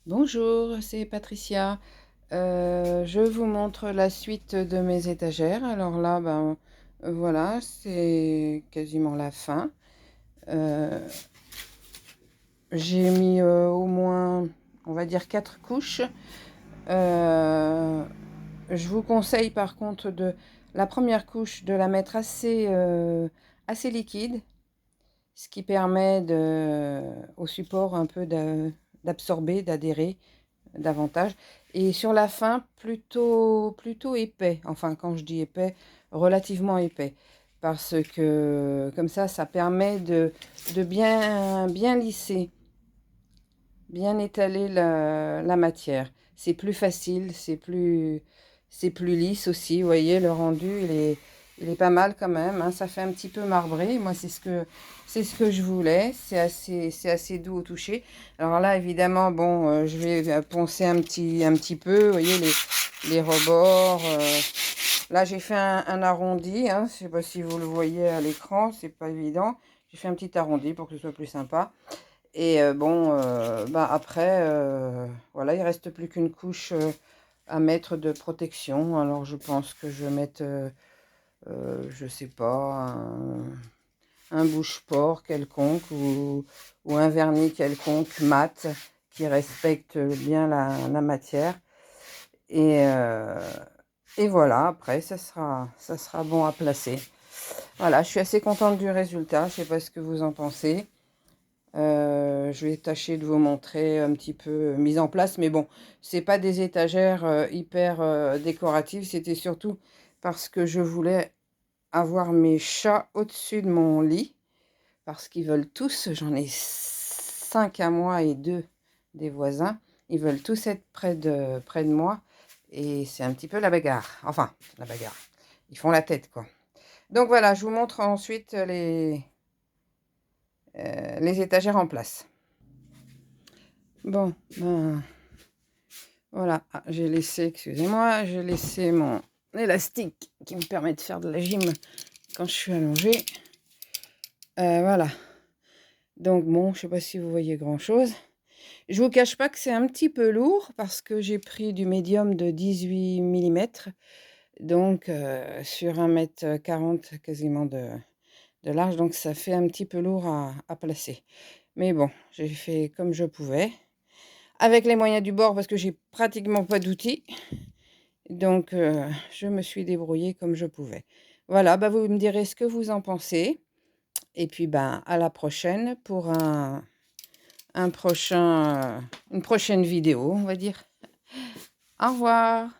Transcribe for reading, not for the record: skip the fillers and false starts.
Bonjour, c'est Patricia. Je vous montre la suite de mes étagères. Alors là, ben, voilà, c'est quasiment la fin. Euh, j'ai mis au moins, on va dire, 4 couches. Euh, je vous conseille par contre de la première couche de la mettre assez liquide, ce qui permet au support un peu d'absorber, d'adhérer davantage. Et sur la fin, plutôt épais. Enfin, quand je dis épais, relativement épais. Parce que comme ça permet de bien lisser, bien étaler la matière. C'est plus facile, c'est plus lisse aussi. Vous voyez, le rendu, il est pas mal quand même, hein. Ça fait un petit peu marbré. Moi, c'est ce que je voulais. C'est assez doux au toucher. Alors là, évidemment, bon, je vais poncer un petit peu. Vous voyez, les rebords. Là, j'ai fait un arrondi, hein. Je sais pas si vous le voyez à l'écran. C'est pas évident. J'ai fait un petit arrondi pour que ce soit plus sympa. Et bon, bah après, voilà, il reste plus qu'une couche à mettre de protection. Alors je pense que je vais mettre, je sais pas, un bouche-port quelconque ou un vernis quelconque mat qui respecte bien la matière. Et, euh, et voilà, après, ça sera bon à placer. Voilà, je suis assez contente du résultat. Je sais pas ce que vous en pensez. Je vais tâcher de vous montrer un petit peu mise en place, mais bon, c'est pas des étagères hyper décoratives, c'était surtout parce que je voulais avoir mes chats au-dessus de mon lit, parce qu'ils veulent tous, j'en ai 5 à moi et 2 des voisins, ils veulent tous être près de moi, et c'est un petit peu la bagarre, enfin, la bagarre, ils font la tête, quoi. Donc voilà, je vous montre ensuite les étagères en place. Bon, ben, voilà, j'ai laissé, excusez-moi, j'ai laissé mon élastique qui me permet de faire de la gym quand je suis allongée. Voilà, donc bon, je sais pas si vous voyez grand-chose. Je vous cache pas que c'est un petit peu lourd parce que j'ai pris du médium de 18 millimètres, donc sur 1,40 m quasiment de large, donc ça fait un petit peu lourd à placer. Mais bon, j'ai fait comme je pouvais, avec les moyens du bord parce que j'ai pratiquement pas d'outils. Donc, je me suis débrouillée comme je pouvais. Voilà, bah, vous me direz ce que vous en pensez. Et puis, ben, à la prochaine pour une prochaine vidéo, on va dire. Au revoir.